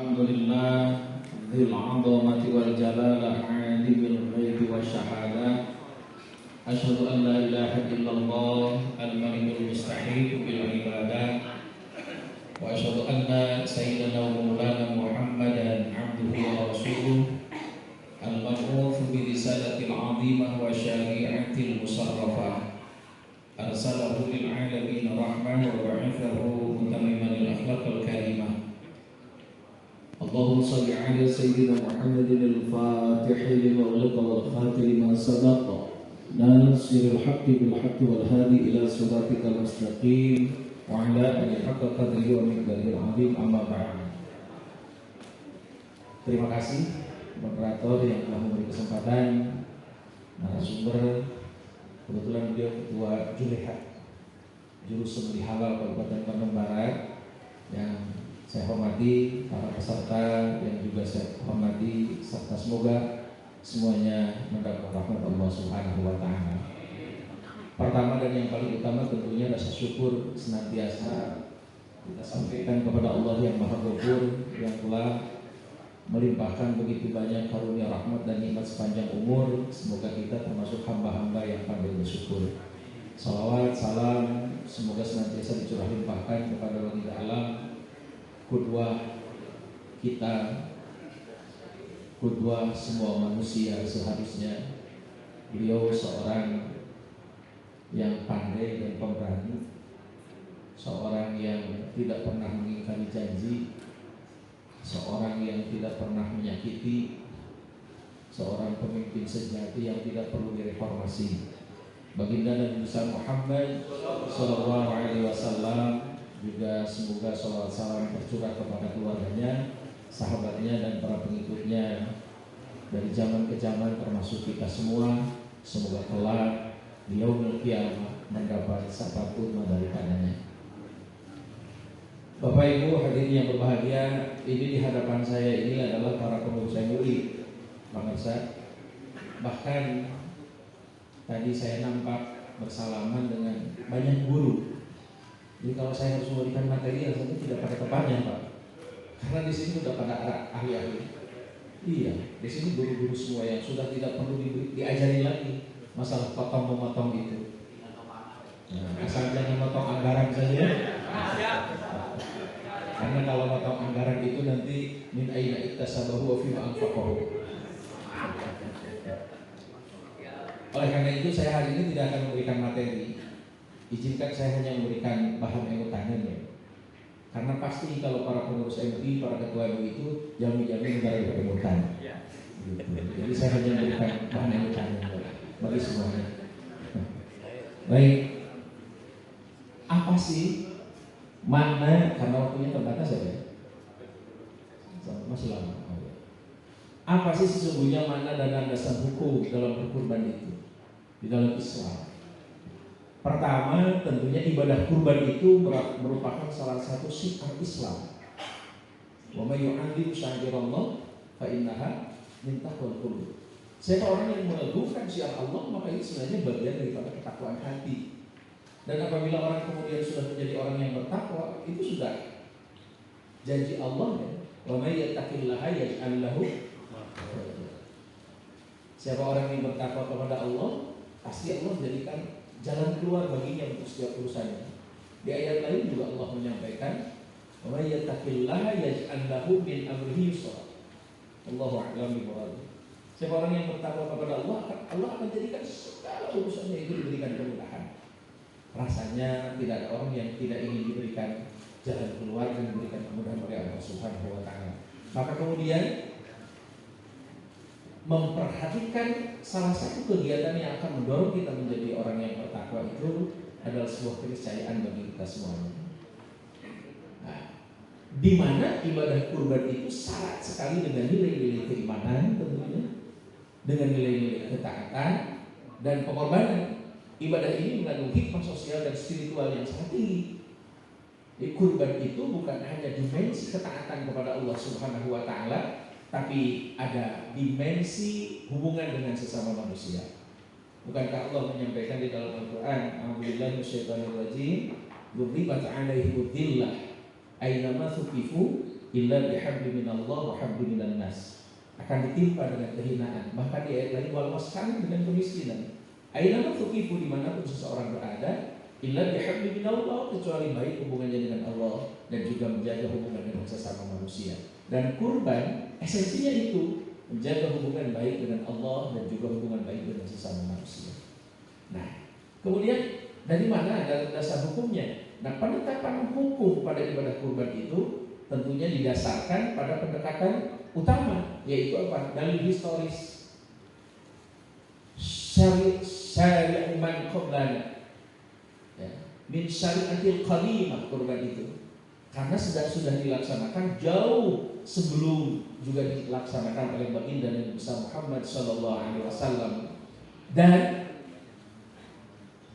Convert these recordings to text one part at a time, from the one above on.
Alhamdulillah Dzul 'azamati wal jalala alimul ghaibi wasyahada. Asyhadu an la ilaha illallah al-malikul mustahil bil ibadah. Wa asyhadu anna sayyidana wa maulana Muhammadan 'abduhu wa rasuluh al-mab'uts bi risalatil 'azimah wa syari'atil musarrafah. Arsalahu lil 'alamin rahmah wa ba'athahu mutammiman lil akhlaqil karimah. Allahumma salli ala sayyidina Muhammadin al-Fatih lima ughliqa wal khatim lima sabaqa nasiril haqqi bil haqqi wal hadi ila siratikal mustaqim wa ala alihi haqqa qadrihi wa miqdarihil azim, amma ba'd. Terima kasih moderator yang telah memberi kesempatan narasumber. Kebetulan beliau Ketua Juleha Jurusan Sumber Halal Kabupaten Bandung Barat, yang saya hormati para peserta yang juga saya hormati, serta semoga semuanya mendapat rahmat Allah Subhanahu wa taala. Pertama dan yang paling utama tentunya rasa syukur senantiasa kita sampaikan kepada Allah yang Maha Ghafur, yang telah melimpahkan begitu banyak karunia rahmat dan nikmat sepanjang umur. Semoga kita termasuk hamba-hamba yang pandai bersyukur. Salawat, salam semoga senantiasa dicurah limpahkan kepada wanita alam, qudwah kita, qudwah semua manusia seharusnya. Beliau seorang yang pandai dan pemberani, seorang yang tidak pernah mengingkari janji, seorang yang tidak pernah menyakiti, seorang pemimpin sejati yang tidak perlu direformasi. Baginda Nabi Muhammad sallallahu alaihi wasallam juga semoga salawat salam tercurah kepada keluarganya, sahabatnya dan para pengikutnya dari zaman ke zaman, termasuk kita semua. Semoga kelak di yaumul qiyamah mendapat syafaat utama daripadanya. Bapak Ibu hadirin yang berbahagia, ini di hadapan saya ini adalah para pengurus MUI, Bang Ersa. Bahkan tadi saya nampak bersalaman dengan banyak guru. Jadi kalau saya harus memberikan materi, rasanya tidak pada tempatnya, Pak. Karena di sini sudah pada ahli-ahli. Iya, di sini guru-guru semua yang sudah tidak perlu diajari lagi masalah potong-memotong itu. Nah, asal jangan potong anggaran saja. Karena kalau potong anggaran itu nanti min aina iktasabahu wa fima anfaqahu. Oleh karena itu saya hari ini tidak akan memberikan materi. Izinkan saya hanya memberikan bahan emutangan ya. Karena pasti kalau para pengurus MUI, para ketua MUI itu jamin-jamin negara beremutan. Gitu. Jadi saya hanya memberikan bahan emutangan bagi semuanya. Baik. Apa sih makna, karena waktunya terbatas ya? Masih lama. Apa sih sesungguhnya makna dan landasan hukum dalam berkurban itu di dalam Islam? Pertama, tentunya ibadah kurban itu merupakan salah satu syiar Islam. Wa may yu'azzim sya'airallah fa innaha min taqwal qulub. Siapa orang yang mengagungkan syiar Allah, maka itu sebenarnya bagian daripada ketakwaan hati. Dan apabila orang kemudian sudah menjadi orang yang bertakwa, itu sudah janji Allah ya. Wa may yattaqillaha yaj'al lahu. Siapa orang yang bertakwa kepada Allah, pasti Allah jadikan jalan keluar baginya untuk setiap urusannya. Di ayat lain juga Allah menyampaikan, "Wa may yattaqillaha yaj'al lahu min amrihi yusra." Allahu a'lam bishawab. Siapa orang yang bertakwa kepada Allah akan jadikan segala urusannya itu diberikan kemudahan. Rasanya tidak ada orang yang tidak ingin diberikan jalan keluar dan diberikan kemudahan oleh Allah Subhanahu wa taala. Maka kemudian memperhatikan salah satu kegiatan yang akan mendorong kita menjadi orang yang bertakwa itu adalah sebuah keniscayaan bagi kita semuanya. Nah, di mana ibadah kurban itu syarat sekali dengan nilai-nilai keimanan tentunya, dengan nilai-nilai ketaatan dan pengorbanan. Ibadah ini mengandung hikmah sosial dan spiritual yang sangat tinggi. Jadi kurban itu bukan hanya dimensi ketaatan kepada Allah Subhanahu wa taala, tapi ada dimensi hubungan dengan sesama manusia. Bukankah Allah menyampaikan di dalam Al-Quran, A'udzubillahi minasyaitonir rajim, "Dzuribat 'alaihimud dhillah, aynama thuqifu illa bihabli minallah wa habli minan nas. Akan ditimpa dengan kehinaan. Bahkan di ayat lain wal maskan dengan kemiskinan. Aina tuqifu dimanapun seseorang berada, illa bihabli minallah, kecuali baik hubungannya dengan Allah dan juga menjaga hubungan dengan sesama manusia. Dan kurban esensinya itu menjaga hubungan baik dengan Allah dan juga hubungan baik dengan sesama manusia. Nah, kemudian dari mana dasar hukumnya? Nah, penetapan hukum pada ibadah kurban itu tentunya didasarkan pada pendekatan utama, yaitu apa? Dalil historis. Syari'u man qablana. Ya, min syari'atil qadimah kurban itu. Karena sudah dilaksanakan jauh sebelum juga dilaksanakan oleh baginda Nabi besar Muhammad sallallahu alaihi wasallam. Dan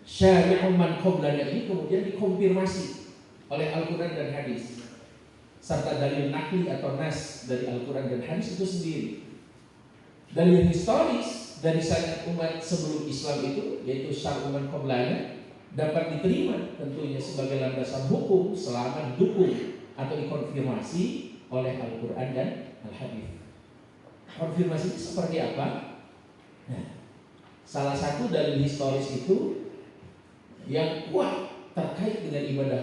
syari'u man qablana ini kemudian dikonfirmasi oleh Al-Quran dan hadis serta dalil nakli atau nas dari Al-Quran dan hadis itu sendiri. Dalil historis dari syariat umat sebelum Islam itu, yaitu syari'u man qablana, dapat diterima tentunya sebagai landasan hukum selama didukung atau dikonfirmasi oleh Al-Quran dan Al-Hadis. Konfirmasi itu seperti apa? Nah, salah satu dalil historis itu yang kuat terkait dengan ibadah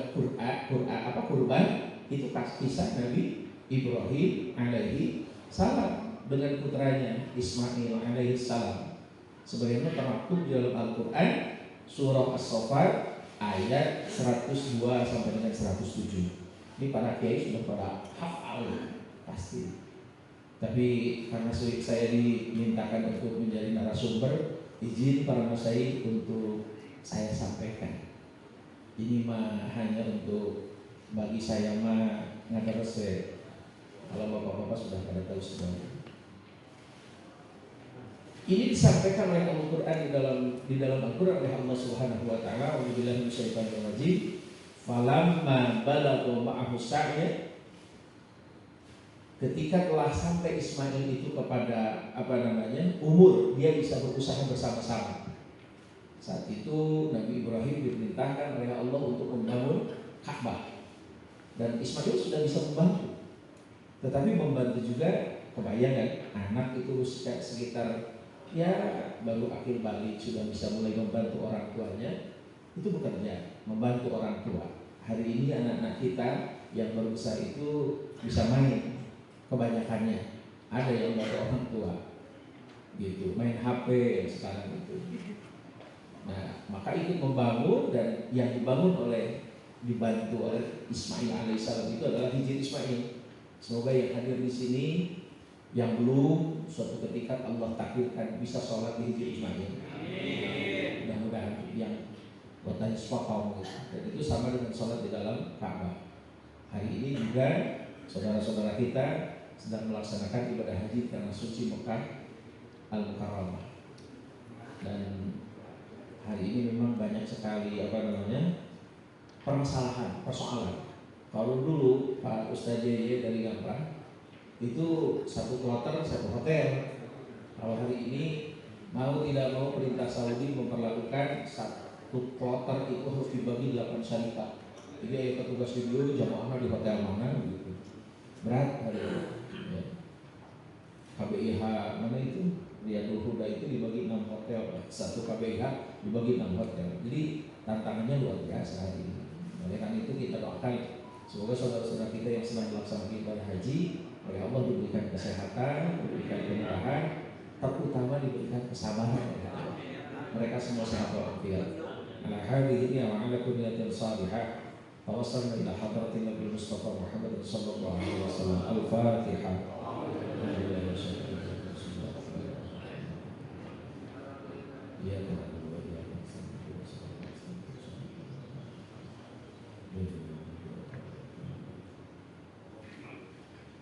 kurban itu kisah Nabi Ibrahim alaihi salam dengan putranya Ismail alaihi salam. Sebagaimana termaktub di dalam Al-Quran surah As-Saffat ayat 102 sampai dengan 107. Ini para kiai sudah pada hafal pasti. Tapi karena saya dimintakan untuk menjadi narasumber, izin para masyayikh untuk saya sampaikan. Ini mah hanya untuk bagi saya mah ngadarese. Kalau bapak-bapak sudah pada tahu semuanya. Ini disampaikan oleh Al-Quran di dalam Al-Quran oleh Allah Subhanahu wa taala, "A'udzubillahi minasyaitonir rajim. Falamma balagha ma'ahu sa'ya." Ketika telah sampai Ismail itu kepada umur dia bisa berusaha bersama-sama. Saat itu Nabi Ibrahim diperintahkan oleh Allah untuk membangun Ka'bah. Dan Ismail sudah bisa membantu. Tetapi membantu juga, kebayang kan, anak itu sekitar ya baru akhir balik sudah bisa mulai membantu orang tuanya, itu bekerja, membantu orang tua. Hari ini anak-anak kita yang baru besar itu bisa main, kebanyakannya ada yang membantu orang tua, gitu, main HP sekarang itu. Nah, maka ikut membangun, dan yang dibantu oleh Ismail alaihissalam itu adalah hijir Ismail. Semoga yang hadir di sini yang belum suatu ketika Allah takdirkan bisa sholat di hijir Ismail. Mudah-mudahan yang buatan sepotong gitu. Dan itu sama dengan sholat di dalam Ka'bah. Hari ini juga saudara-saudara kita sedang melaksanakan ibadah haji karena suci Mekah Al-Mukarramah. Dan hari ini memang banyak sekali persoalan. Kalau dulu Pak Ustadz Yeye dari Gampang itu satu kloter satu hotel. Kalau hari ini mau tidak mau perintah Saudi memperlakukan satu kloter itu harus dibagi 8 syarikat. Jadi ayo petugas video jamaah di hotel mana gitu. Berat hari ini. Ya. KBIH mana itu? Riyadul Huda itu dibagi 6 hotel. Satu KBIH dibagi 6 hotel. Jadi tantangannya luar biasa hari ini. Oleh karena itu kita doakan semoga saudara-saudara kita yang sedang melaksanakan ibadah haji oleh Allah diberikan kesehatan, diberikan kemudahan, terutama diberikan kesabaran. Mereka semua sehat walafiat. Ala hadhihi wa ala kulli niyatin salihah. Tawassalna ila hadratin Nabi Mustafa Muhammad sallallahu alaihi wasallam. Al-Fatihah.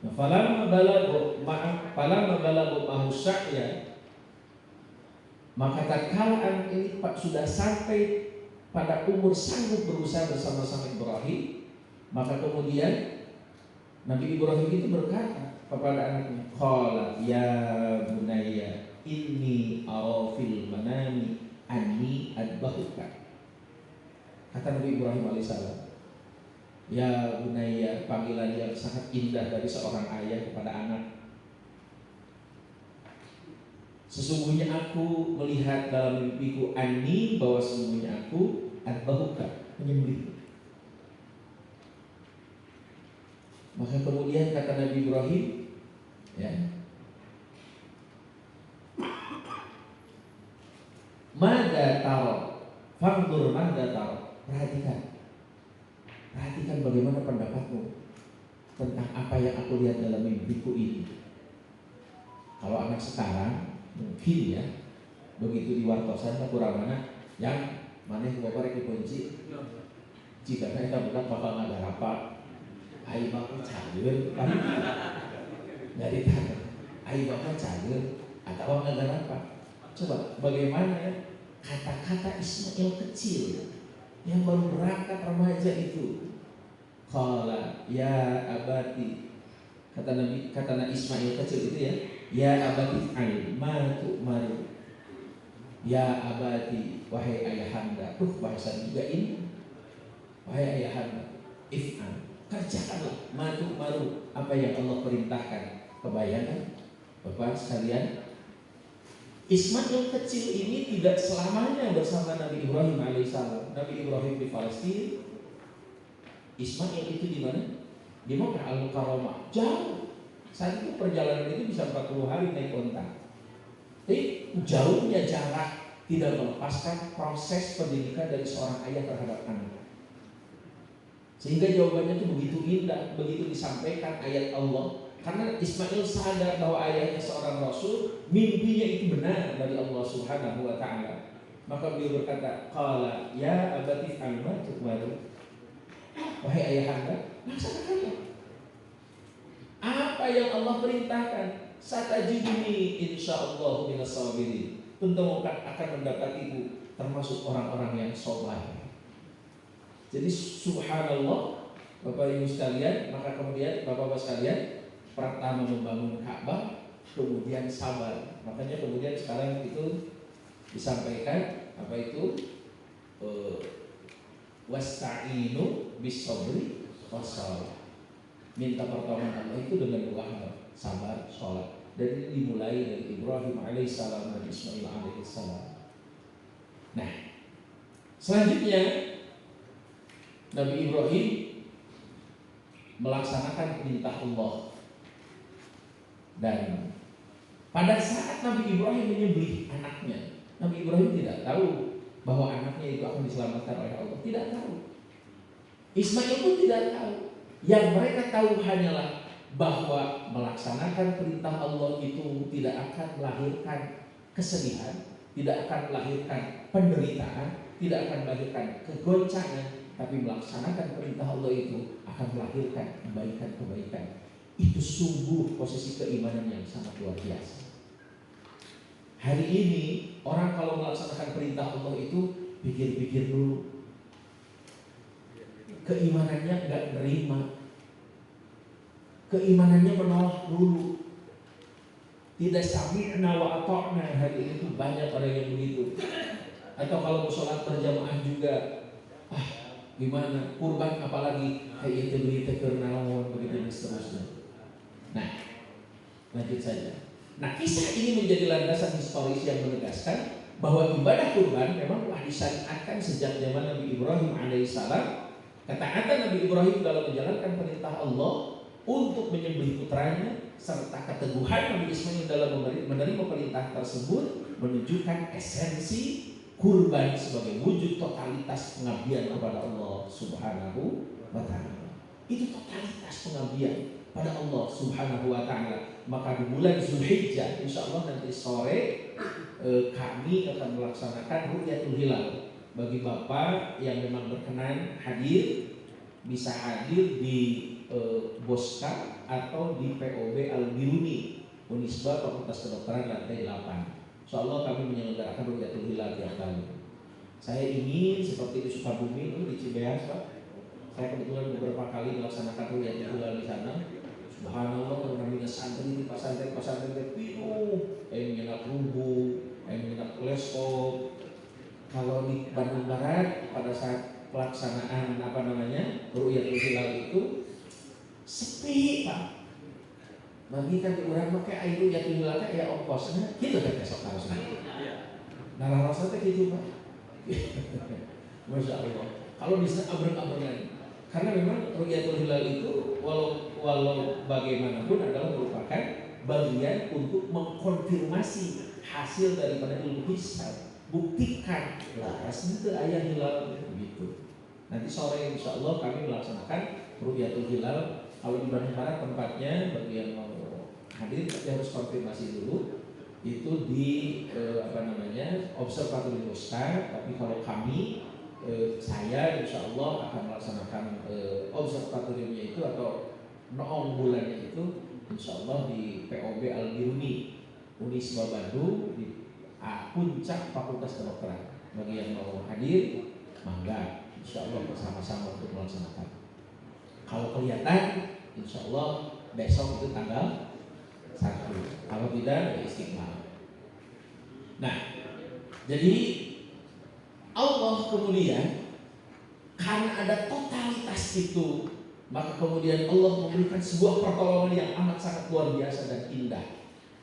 Ya falamma balagu ma'ahu sa'ya, maka tatkala ini sudah sampai pada umur sanggup berusaha bersama-sama Ibrahim, maka kemudian Nabi Ibrahim itu berkata kepada anaknya, qala ya bunayya inni ara fil manami anni adbahuka. Kata Nabi Ibrahim alaihissalam, Ya bunayya, panggilan yang sangat indah dari seorang ayah kepada anak. Sesungguhnya aku melihat dalam mimpiku anni, bahwa sesungguhnya aku adbahuka, menyembelih. Maka kemudian kata Nabi Ibrahim, ya, mada taro, fangdur mada taro. Perhatikan bagaimana pendapatmu tentang apa yang aku lihat dalam mimpiku ini. Kalau anak sekarang mungkin ya, begitu di wartosan kurang mana yang mana yang bapak rek dikunci, jika kita bukan bakal nggak rapat, ayo bapak cair, nggak ditanya, ayo bapak cair atau nggak rapat. Coba bagaimana ya kata-kata Ismail kecil yang baru berangkat remaja itu. Qala ya abati, kata Nabi Ismail kecil itu ya abati al ma tu'maru. Ya abati, wahai ayahanda. Bahasa juga ini. Wahai ayahanda, if'al, kerjakanlah ma tu'maru, apa yang Allah perintahkan. Kebayangkan Bapak sekalian, Ismail kecil ini tidak selamanya bersama Nabi Ibrahim alaihissalam. Nabi Ibrahim di Palestina, Ismail itu di mana? Di Makkah Al-Mukarramah. Jauh. Saat itu perjalanan itu bisa 40 hari naik onta. Jadi jauhnya jarak tidak melepaskan proses pendidikan dari seorang ayah terhadap anak. Sehingga jawabannya itu begitu indah, begitu disampaikan ayat Allah. Karena Ismail sadar bahwa ayahnya seorang rasul, mimpinya itu benar dari Allah Subhanahu wa taala. Maka beliau berkata, qala ya abati alma tu'maru. Wahai ayahanda, laksanakanlah apa yang Allah perintahkan. Satajiduni insyaallah minas sabirin. Tentu akan mendapatiku termasuk orang-orang yang sabar. Jadi subhanallah, Bapak Ibu sekalian, maka kemudian Bapak-bapak sekalian, pertama membangun Ka'bah, kemudian sabar. Makanya kemudian sekarang itu disampaikan apa itu? Wasta'inu bis-sabri was-shalah. Minta pertolongan Allah itu dengan dua hal, sabar, sholat. Dan ini dimulai dari Ibrahim alaihissalam dan Ismail alaihissalam. Nah, selanjutnya Nabi Ibrahim melaksanakan perintah Allah. Dan pada saat Nabi Ibrahim menyembelih anaknya, Nabi Ibrahim tidak tahu bahwa anaknya itu akan diselamatkan oleh Allah. Tidak tahu. Ismail pun tidak tahu. Yang mereka tahu hanyalah bahwa melaksanakan perintah Allah itu tidak akan melahirkan kesedihan, tidak akan melahirkan penderitaan, tidak akan melahirkan kegoncangan, tapi melaksanakan perintah Allah itu akan melahirkan kebaikan-kebaikan. Itu sungguh posisi keimanan yang sangat luar biasa. Hari ini orang kalau melaksanakan perintah Allah itu pikir-pikir dulu, keimanannya nggak nerima, keimanannya menolak dulu, tidak sami'na wa ata'na. Hari ini tuh banyak orang yang begitu. Atau kalau sholat berjamaah juga, gimana kurban apalagi kayak itu berita kenaon begitu dan seterusnya. Nah, lanjut saja. Nah, kisah ini menjadi landasan historis yang menegaskan bahwa ibadah kurban memang telah disyariatkan sejak zaman Nabi Ibrahim alaihissalam. Ketaatan Nabi Ibrahim dalam menjalankan perintah Allah untuk menyembelih putranya serta keteguhan Nabi Ismail dalam menerima perintah tersebut menunjukkan esensi kurban sebagai wujud totalitas pengabdian kepada Allah Subhanahu wa taala. Itu totalitas pengabdian pada Allah Subhanahu wa taala. Maka di bulan Zulhijjah insyaallah nanti sore kami akan melaksanakan Ru'yatul Hilal. Bagi Bapak yang memang berkenan hadir, bisa hadir di Boska atau di POB Al-Biruni Unisba Fakultas Kedokteran lantai 8. Insyaallah kami menyelenggarakan Ru'yatul Hilal tiap kali. Saya ingin seperti di Sukabumi di Cibeas, Pak. Saya kebetulan beberapa kali melaksanakan Ru'yatul Hilal di sana. Subhanallah, kalau namanya santri di pesantren penuh, yang menyenak rubuh, yang menyenak teleskop. Kalau di Bandung Barat pada saat pelaksanaan Ru'yatul Hilal bagikan ke orang pakai air yakin hilal ya ongkosnya gitu kan besok harusnya. Nah rasanya gitu Pak. Masya Allah. Kalau bisa abreng-abrengan. Karena memang ru'yatul hilal itu walau bagaimanapun adalah merupakan bagian untuk mengkonfirmasi hasil daripada ilmu hisab. Buktikan rasanya itu ayat hilal begitu. Nanti sore insya Allah kami melaksanakan ru'yatul hilal. Kalau di Bandung Barat tempatnya bagi yang mau hadir tapi harus konfirmasi dulu. Itu di Observatorium Oscar. Tapi kalau kami saya insya Allah akan melaksanakan observatoriumnya itu atau noong bulannya itu insya Allah di POB Al-Biruni Unisba Bandung di puncak Fakultas Kedokteran. Bagi yang mau hadir mangga insya Allah bersama-sama untuk melaksanakan. Kalau kelihatan insya Allah besok itu tanggal 1. Kalau tidak ya Istiqlal. Nah jadi Allah kemudian karena ada totalitas itu, maka kemudian Allah memberikan sebuah pertolongan yang amat sangat luar biasa dan indah.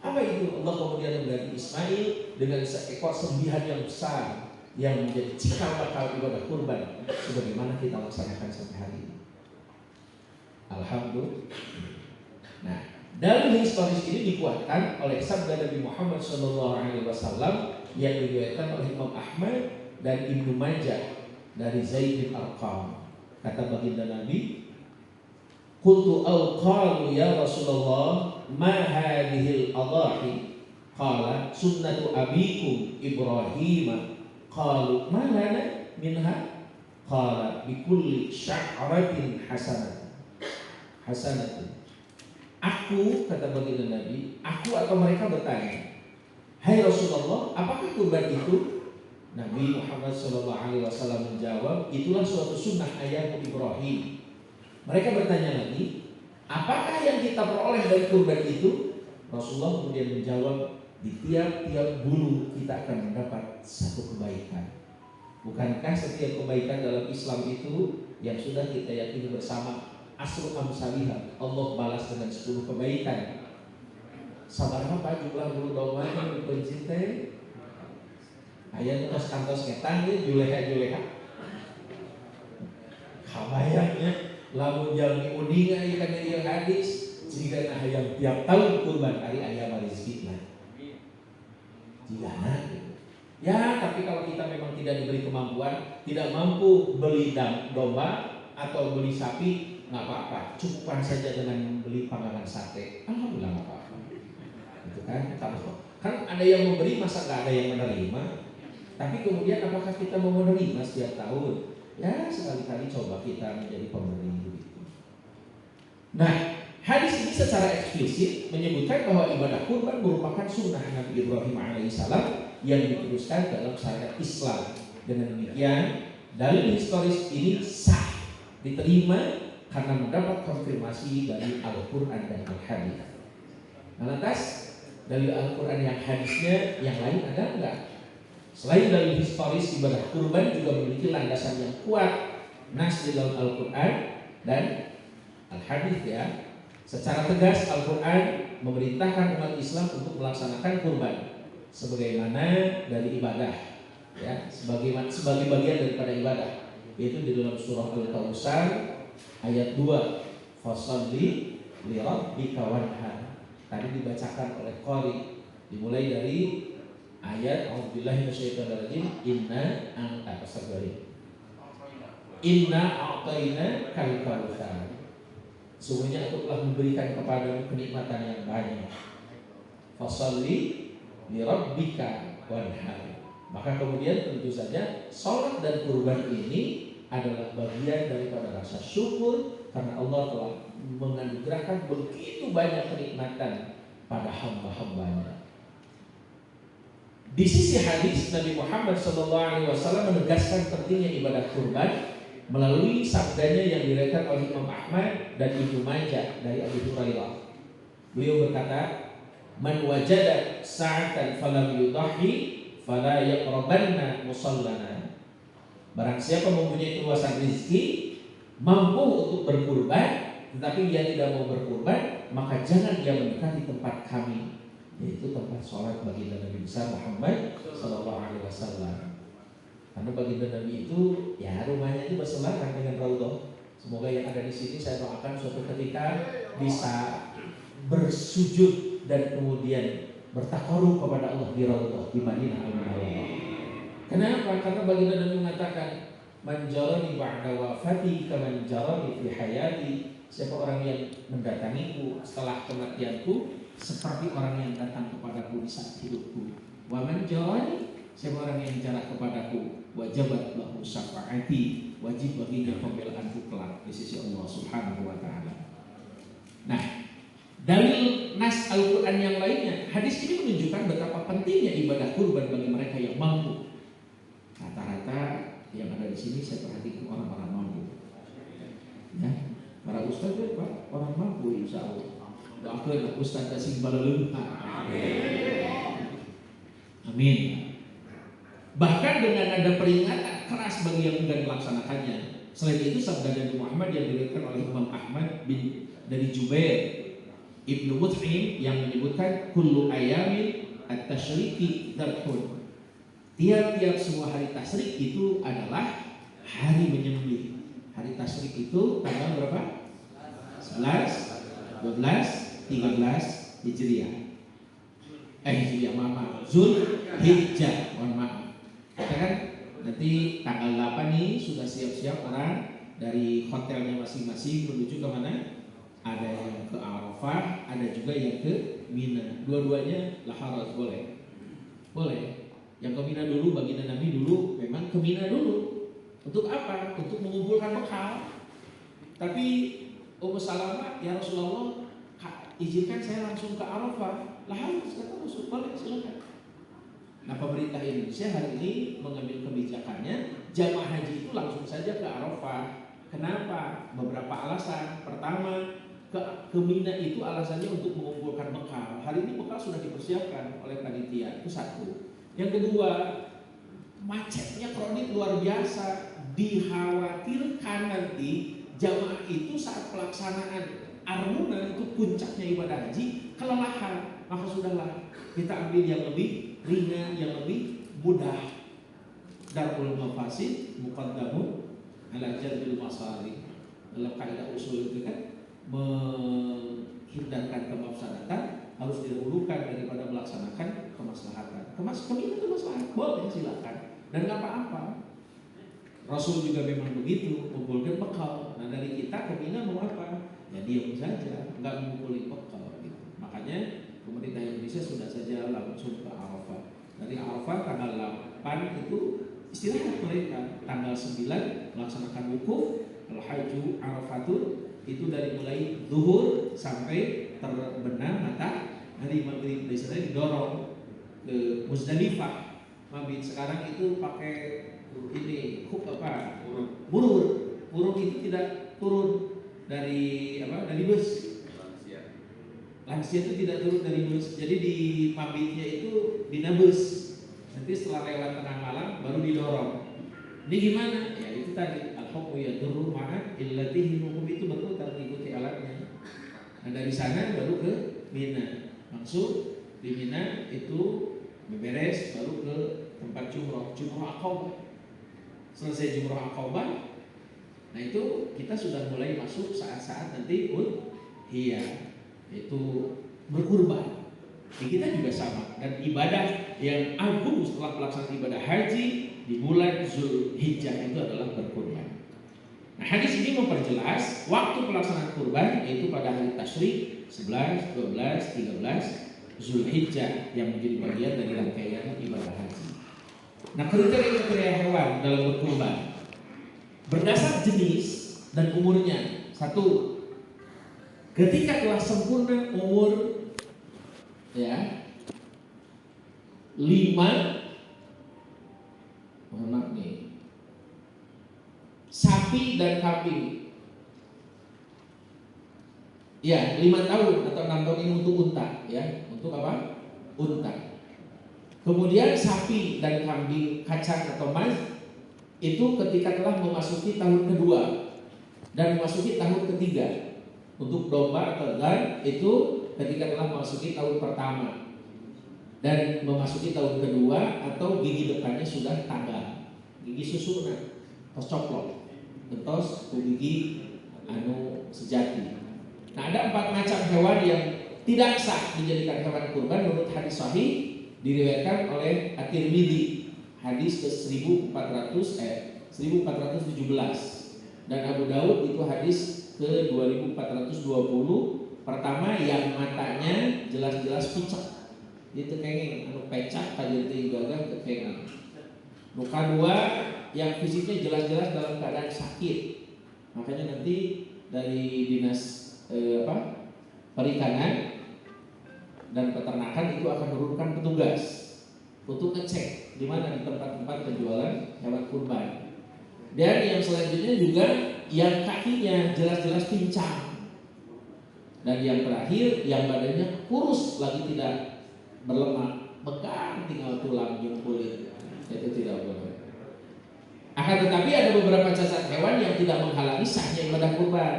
Apa itu? Allah kemudian mengganti Ismail dengan seekor sembihan yang besar yang menjadi cikal bakal ibadah kurban sebagaimana kita laksanakan sampai hari ini. Alhamdulillah. Nah, dalil historis ini dikuatkan oleh sabda Nabi Muhammad SAW yang diriwayatkan oleh Imam Ahmad dan Ibnu Majah dari Zaid bin Arqam. Kata baginda Nabi, qultu aw qalu ya Rasulullah ma hadhil adahi? Qala sunnatu abikum Ibrahim. Qalu ma lana minha? Qala bi kulli sya'ratin hasanatun. Aku, kata baginda Nabi, aku atau mereka bertanya, hai Rasulullah, apakah kurban itu? Nabi Muhammad SAW menjawab, itulah suatu sunnah ayahmu Ibrahim. Mereka bertanya lagi, apakah yang kita peroleh dari kurban itu? Rasulullah kemudian menjawab, di tiap-tiap bulu kita akan mendapat satu kebaikan. Bukankah setiap kebaikan dalam Islam itu yang sudah kita yakini bersama, asru amsalihah, Allah balas dengan 10 kebaikan. Sabarnya Pak jumlah bulu domba yang pencintai ayat tos kantos ketan ya juleha kabayangnya lamun jalmi uninga ieu kana ieu hadis jika hayang tiap tahun kurban ari aya rezeki lah jigana gitu. Ya tapi kalau kita memang tidak diberi kemampuan, tidak mampu beli domba atau beli sapi, nggak apa-apa, cukupkan saja dengan beli panggangan sate, alhamdulillah nggak apa-apa gitu kan. Kan ada yang memberi, masa nggak ada yang menerima. Tapi kemudian apakah kita mau menerima setiap tahun? Ya sekali-kali coba kita menjadi pemberi begitu. Nah, hadis ini secara eksplisit menyebutkan bahwa ibadah kurban merupakan sunnah Nabi Ibrahim alaihissalam yang diteruskan dalam syariat Islam. Dengan demikian, dalil historis ini sah, diterima karena mendapat konfirmasi dari Al-Quran dan Al-Hadis. Nah, lantas dari Al-Quran yang hadisnya yang lain ada enggak? Selain dari historis, ibadah kurban juga memiliki landasan yang kuat, nas di dalam Al-Quran dan Al-Hadis ya. Secara tegas Al-Quran memerintahkan umat Islam untuk melaksanakan kurban sebagaimana dari ibadah ya, sebagai bagian daripada ibadah, yaitu di dalam surah Al-Kautsar ayat 2, fasholli li rabbika wanhar. Tadi dibacakan oleh qari, dimulai dari ayat a'udzubillahi minasyaitonirrajim, inna a'tayna kal kautsar. Sungguhnya aku telah memberikan kepadamu kenikmatan yang banyak. Fasholli li rabbika wanhar. Maka kemudian tentu saja salat dan kurban ini adalah bagian daripada rasa syukur karena Allah telah menganugerahkan begitu banyak kenikmatan pada hamba-hambanya. Di sisi hadis, Nabi Muhammad SAW menegaskan pentingnya ibadah kurban melalui sabdanya yang diriwayatkan oleh Imam Ahmad dan Ibnu Majah dari Abu Hurairah. Beliau berkata, "Man wajada sa'atan falam yudhi fala yaqrabanna musallana." Barang siapa mempunyai keluasan rezeki, mampu untuk berkurban, tetapi dia tidak mau berkurban, maka jangan dia mendekati tempat kami, yaitu tempat sholat baginda Nabi besar Muhammad Sallallahu Alaihi Wasallam. Karena baginda Nabi itu ya rumahnya itu bersebelahan dengan Raudhah. Semoga yang ada di sini saya doakan suatu ketika bisa bersujud dan kemudian bertakarub kepada Allah di Raudhah di Madinah Al-Munawwarah. Kenapa? Karena baginda Nabi mengatakan, "Man jarani ba'da wafati kaman jarani fi hayati." Siapa orang yang mendatangiku setelah kematianku seperti orang yang datang kepadaku di saat hidupku. Wa man jarani, siapa orang yang jarak kepadaku, wajibat lahu syafaati, wajib baginya pembelaanku kelak di sisi Allah Subhanahu wa taala. Nah, dalil nas Al-Qur'an yang lainnya, hadis ini menunjukkan betapa pentingnya ibadah kurban bagi mereka yang mampu. Rata-rata yang ada di sini saya perhatikan orang-orang mampu. Ya, para ustaz itu orang mampu insyaallah. Doakeun ustaz kasih baleuleum. Amin. Bahkan dengan ada peringatan keras bagi yang enggan melaksanakannya. Selain itu sabda Nabi Muhammad yang diriwayatkan oleh Imam Ahmad dari Jubair Ibnu Mut'im yang menyebutkan kullu ayamin at-tasyriqi dzabhun. Tiap-tiap semua hari tasyrik itu adalah hari menyembelih. Hari tasyrik itu tanggal berapa? 11, 12, 13 Hijriah. Hijriah, maaf. Zulhijjah, mohon maaf. Kita kan nanti tanggal 8 nih sudah siap-siap orang dari hotelnya masing-masing menuju ke mana? Ada yang ke Arafah, ada juga yang ke Mina. Dua-duanya la haraj, boleh. Boleh. Yang ke Mina dulu, baginda Nabi dulu memang ke Mina dulu. Untuk apa? Untuk mengumpulkan bekal. Tapi Ummu Salamah, ya Rasulullah, izinkan saya langsung ke Arafah. Lah harus, kata Rasul, boleh, silakan. Nah, pemerintah Indonesia hari ini mengambil kebijakannya jamaah haji itu langsung saja ke Arafah. Kenapa? Beberapa alasan. Pertama, ke Mina itu alasannya untuk mengumpulkan bekal. Hari ini bekal sudah dipersiapkan oleh panitia, itu satu. Yang kedua, macetnya kronik luar biasa. Dikhawatirkan nanti jamaah itu saat pelaksanaan Armuna itu puncaknya ibadah haji kelelahan. Maka sudahlah kita ambil yang lebih ringan, yang lebih mudah. Darul mafasid muqaddamun ala jalbil masalih. Dalam kaidah usul itu kan menghindarkan kemafsadatan harus didahulukan daripada melaksanakan kemaslahatan. Kemaslahatan itu maslahat, boleh silakan. Dan nggak apa-apa. Rasul juga memang begitu, mengumpulkan bekal. Nah dari kita ke Mina mau apa? Ya diam saja, nggak mengumpulkan bekal. Gitu. Makanya pemerintah Indonesia sudah saja langsung ke Arafah. Dari Arafah tanggal 8 itu istirahat mereka. Tanggal 9 melaksanakan wukuf. Al-Hajju Arafatun itu dari mulai zuhur sampai terbenam matahari maghrib. Dari sana didorong ke Muzdalifah. Mabit sekarang itu pakai ini apa? Burung itu tidak turun dari bus. Lansia itu tidak turun dari bus. Jadi di mabitnya itu bina bus. Nanti setelah lewat tengah malam baru didorong. Ini gimana? Ya itu tadi al-hukmu yadurru ma'a illatihi, hukum itu berputar mengikuti alatnya. Nah dari sana baru ke Mina. Maksud di Mina itu beberes baru ke tempat jumroh Aqabah. Selesai jumroh Aqabah, nah itu kita sudah mulai masuk saat-saat nanti udhiyah, itu berkurban. Kita juga sama, dan ibadah yang agung setelah pelaksanaan ibadah haji di bulan Zulhijjah itu adalah berkurban. Nah hadis ini memperjelas waktu pelaksanaan kurban yaitu pada hari tasyrik 11, 12, 13 Zulhijjah yang menjadi bagian dari rangkaian ibadah haji. Nah kriteria hewan dalam berkurban berdasar jenis dan umurnya. Satu, ketika telah sempurna umur 5 sapi dan kambing. 5 tahun atau 6 tahun ini untuk unta, untuk apa? Unta. Kemudian sapi dan kambing kacang atau mas itu ketika telah memasuki tahun kedua dan memasuki tahun ketiga. Untuk domba atau gan itu ketika telah memasuki tahun pertama dan memasuki tahun kedua atau gigi depannya sudah tanggal, gigi susunan, tos coplok, entos gigi sejati. Nah, ada 4 macam hewan yang tidak sah dijadikan hewan kurban menurut hadis sahih diriwayatkan oleh At-Tirmidzi, hadis ke 1417 dan Abu Daud itu hadis ke 2420. Pertama, yang matanya jelas-jelas pucat, itu kenging, pecah kajian gagal ke kenging. Luka dua, yang fisiknya jelas-jelas dalam keadaan sakit. Makanya nanti dari dinas perikanan dan peternakan itu akan menurunkan petugas untuk ngecek di mana di tempat-tempat penjualan hewan kurban. Dan yang selanjutnya juga yang kakinya jelas-jelas pincang. Dan yang terakhir yang badannya kurus lagi tidak berlemak, bekam tinggal tulang yang kulit, itu tidak boleh. Akan tetapi ada beberapa cacat hewan yang tidak menghalangi sahnya ibadah kurban.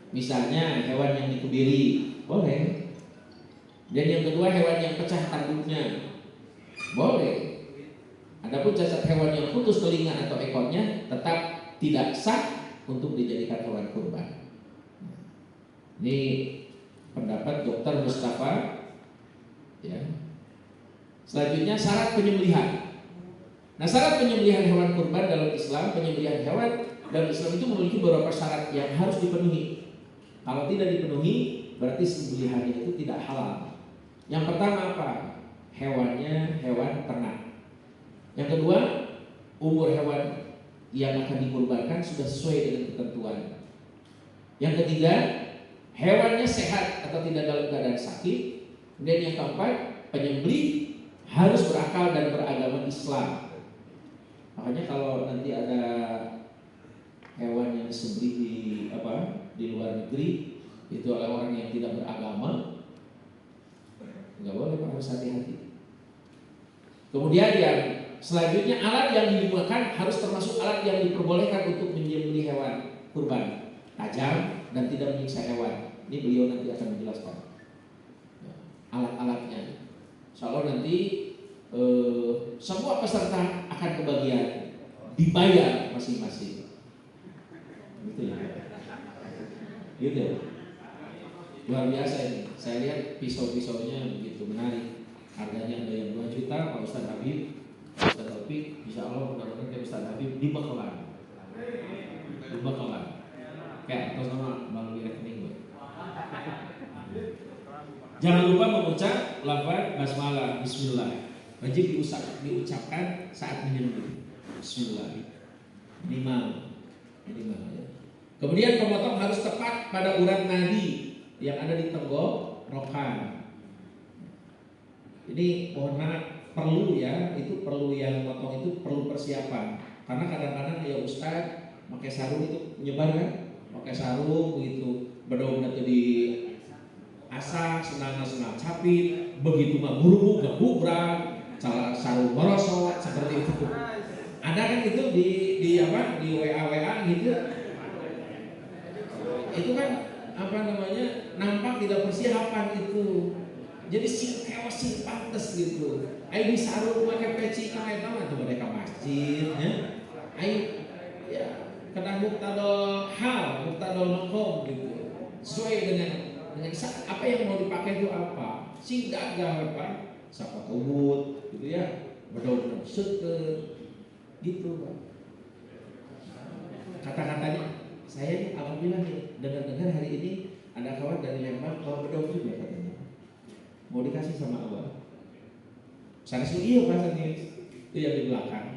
Misalnya hewan yang dikebiri boleh. Dan yang kedua hewan yang pecah tanduknya boleh. Adapun cacat hewan yang putus telinga atau ekornya tetap tidak sah untuk dijadikan hewan kurban. Ini pendapat Dr. Mustafa. Ya. Selanjutnya syarat penyembelihan. Nah, syarat penyembelihan hewan kurban dalam Islam, penyembelihan hewan dalam Islam itu memiliki beberapa syarat yang harus dipenuhi. Kalau tidak dipenuhi, berarti sembelihannya itu tidak halal. Yang pertama apa? Hewannya hewan ternak. Yang kedua, umur hewan yang akan dikurbankan sudah sesuai dengan ketentuan. Yang ketiga, hewannya sehat atau tidak dalam keadaan sakit. Dan yang keempat, penyembelih harus berakal dan beragama Islam. Makanya kalau nanti ada hewan yang disembelih di luar negeri itu oleh orang yang tidak beragama, nggak boleh, Pak, harus hati-hati. Kemudian yang selanjutnya, alat yang digunakan harus termasuk alat yang diperbolehkan untuk menyembelih hewan kurban, tajam dan tidak menyiksa hewan. Ini beliau nanti akan menjelaskan alat-alatnya. Insyaallah nanti semua peserta akan kebagian dibayar masing-masing. Gitu ya. Gitu ya. Luar biasa ini. Saya lihat pisau-pisaunya begitu menarik. Harganya ada yang 2 juta, Pak Ustaz Habib. Ustaz Taufik, insya Allah mudah-mudahan kayak Ustaz Habib di Bakalan. Di Bakalan. Kayak atas nama Bang rekening. Jangan lupa mengucap lafaz basmalah, bismillah. Wajib diucapkan saat menyembelih. Bismillah. Minimal ya. Kemudian pemotong harus tepat pada urat nadi yang ada di tenggorokan. Ini mohon maaf, perlu ya, itu perlu, yang motong itu perlu persiapan. Karena kadang-kadang ya Ustaz pakai sarung itu menyebar kan, pakai sarung begitu, benar-benar tuh di asah, senang capit, begitu mah buru gebubrak, sarung merosot seperti itu. Ada kan itu di WA gitu. Itu kan nampak tidak persiapan itu. Jadi sing pantes gitu. Ayo di sarung pakai peci kayak itu mereka masjid ya. Ayo ya kena muktadol hal, muktadol makom gitu. Sesuai dengan apa yang mau dipakai itu apa. Sing dagang apa? Sapa kubut gitu ya. Benar-benar seger gitu, Pak. Kata-katanya saya alhamdulillah nih dengar-dengar hari ini ada kawan dari Lembang kalau bedog juga katanya. Mau dikasih sama Abah. Saya suruh iya Pak, itu yang di belakang.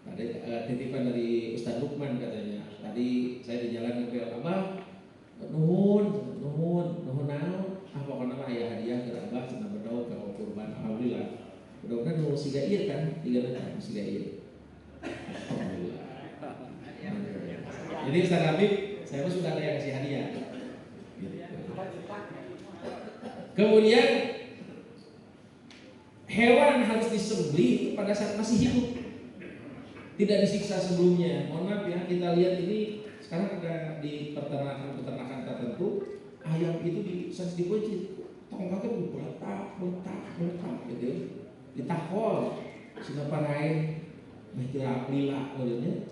Ada titipan dari Ustaz Lukman katanya. Tadi saya di jalan ke Abah, nuhun naon. Pokoknya mah aya hadiah ke Abah cenah bedog ke kurban. Alhamdulillah. Mudah-mudahan nu siga ieu kan, digana siga ieu. Alhamdulillah. Jadi Ustaz Habib, saya pun sudah ada yang kasih hadiah. Kemudian hewan harus disembelih pada saat masih hidup, tidak disiksa sebelumnya. Mohon maaf ya, kita lihat ini Sekarang ada di peternakan tertentu ayam itu dikunci, tongkatnya beletak gitu, ditakol, sehingga parain, kira lila olehnya.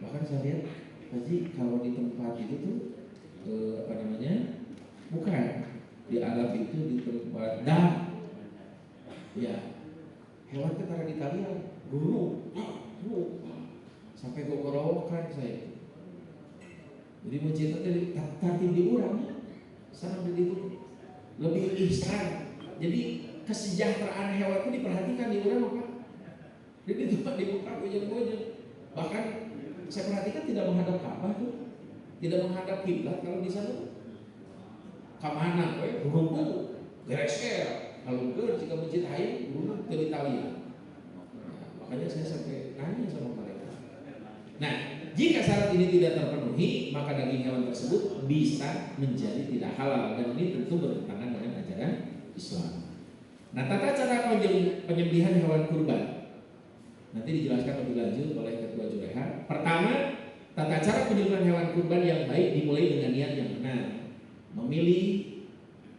Bahkan saya lihat tadi kalau di tempat itu tuh bukan di Arab itu di tempat ya hewan itu karena di kalian dulu sampai gorowokan saya. Jadi mencinta dari tatib di orang sana lebih ihsan. Jadi kesejahteraan hewan itu diperhatikan di orang apa? Jadi tempat dibuka ujung-ujung. Bahkan saya perhatikan tidak menghadap Ka'bah tuh, tidak menghadap kiblat. Kalau di sana kemana? Burung geresker. Kalau jika masjid ayam burung ke Italia. Makanya saya sampai nanya sama mereka. Nah, jika syarat ini tidak terpenuhi, maka daging hewan tersebut bisa menjadi tidak halal, dan ini tentu bertentangan dengan ajaran Islam. Nah, tata cara penyembelihan hewan kurban nanti dijelaskan lebih lanjut oleh Ketua Juleha. Pertama, tata cara penyembelihan hewan kurban yang baik dimulai dengan niat yang benar, memilih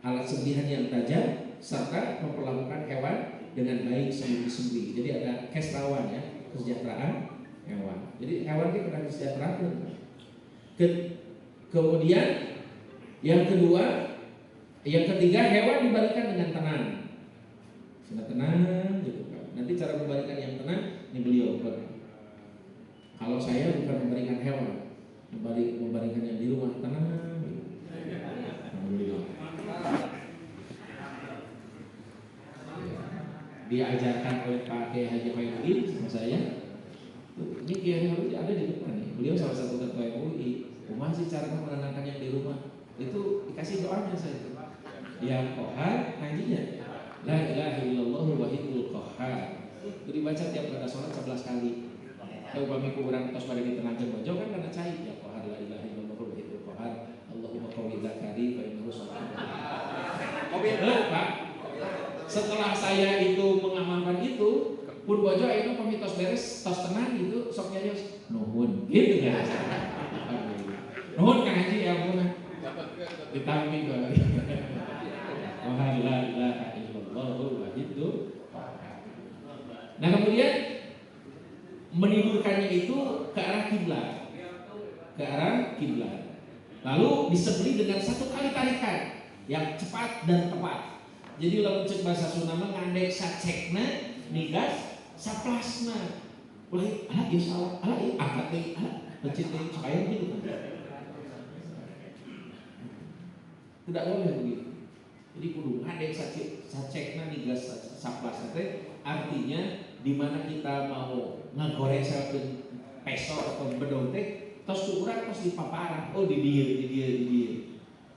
alat sembelihan yang tajam, serta memperlakukan hewan dengan baik sembelih. Jadi ada kesrawan ya, kesejahteraan hewan. Jadi hewan itu kena kesejahteraan. Kemudian yang ketiga hewan dibalikan dengan tenang. Sudah tenang gitu kan. Nanti cara membalikan yang tenang ini beliau. Kalau saya bukan memberikan hewan, memberikan yang di rumah tenang. Alhamdulillah. Diajarkan oleh Pak Kiai Haji Fairuddin sama saya. Ini Kiai Haji ada di depan nih. Beliau salah satu ketua MUI. Masih cara menenangkan yang di rumah. Itu dikasih doanya saya. Ya Qahar ngajinya. La ilaha illallah wahidul qahhar. Itu dibaca tiap pada sholat 11 kali. Kalau upami kuburan tos pada ditenangkan bojo kan karena cair ya Qahhar la ilaha illallah wahidul qahhar. Allahumma qawli dzakari fa innahu sholatu. Pak. Setelah saya itu mengamalkan itu, pun bojo ayeuna pami tos beres, tos tenang gitu, sok nyarios nuhun gitu kan. Nuhun Kang Haji ya ampun. Ditampi kok. Wa la ilaha illallah wahidul. Nah, kemudian menimbulkannya itu ke arah kiblat. Ke arah kiblat. Lalu disembelih dengan satu kali tarikan yang cepat dan tepat. Jadi lamun cek bahasa Sunda mah ngandek sacekna nigas saplasna. Ulah ya salah, angkat deui, becit deui supaya gitu kan. Tidak boleh begitu. Jadi kudu ngandek sacekna nigas saplasna teh artinya di mana kita mau ngagoreng sakeun peso atau bedog teh tos kurang tos dipaparan. Oh di dieu.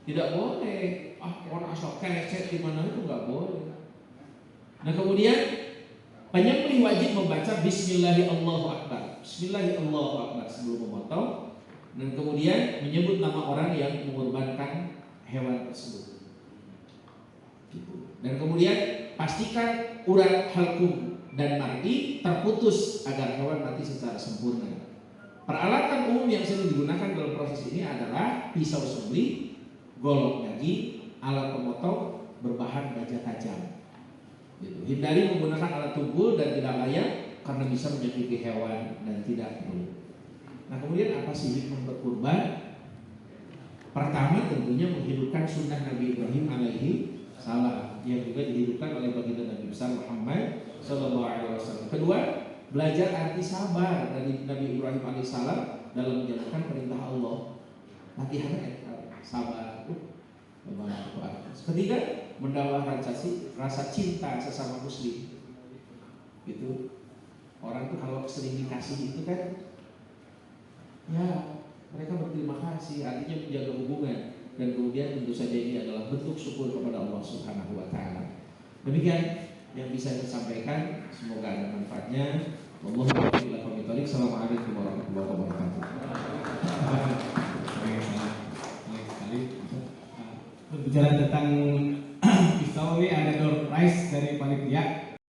Tidak boleh. Orang asal kerecet di mana itu nggak boleh. Nah, kemudian penyembelih wajib membaca Bismillahirrahmanirrahim. Bismillahirrahmanirrahim sebelum memotong, dan kemudian menyebut nama orang yang mengorbankan hewan tersebut. Gitu. Dan kemudian pastikan urat halkum dan mar'i terputus agar hewan mati secara sempurna. Peralatan umum yang sering digunakan dalam proses ini adalah pisau sembelih, golok daging, alat pemotong berbahan baja tajam. Gitu. Hindari menggunakan alat tumpul dan tidak layak karena bisa menyakiti hewan dan tidak perlu. Nah, kemudian apa sih hikmah berkurban? Pertama tentunya menghidupkan sunnah Nabi Ibrahim alaihi salam yang juga dihidupkan oleh baginda Nabi besar Muhammad sallallahu alaihi wasallam. Kedua, belajar arti sabar dari Nabi Ibrahim alaihi salam dalam menjalankan perintah Allah. Latihannya sabar. Ketiga, mendakwahkan rasa cinta sesama muslim. Gitu. Orang tuh kalau sering dikasih itu kan, ya mereka berterima kasih, artinya menjaga hubungan. Dan kemudian tentu saja ini adalah bentuk syukur kepada Allah Subhanahu wa taala. Demikian yang bisa saya sampaikan, semoga ada manfaatnya. Wassalamualaikum warahmatullahi wabarakatuh. Berbicara tentang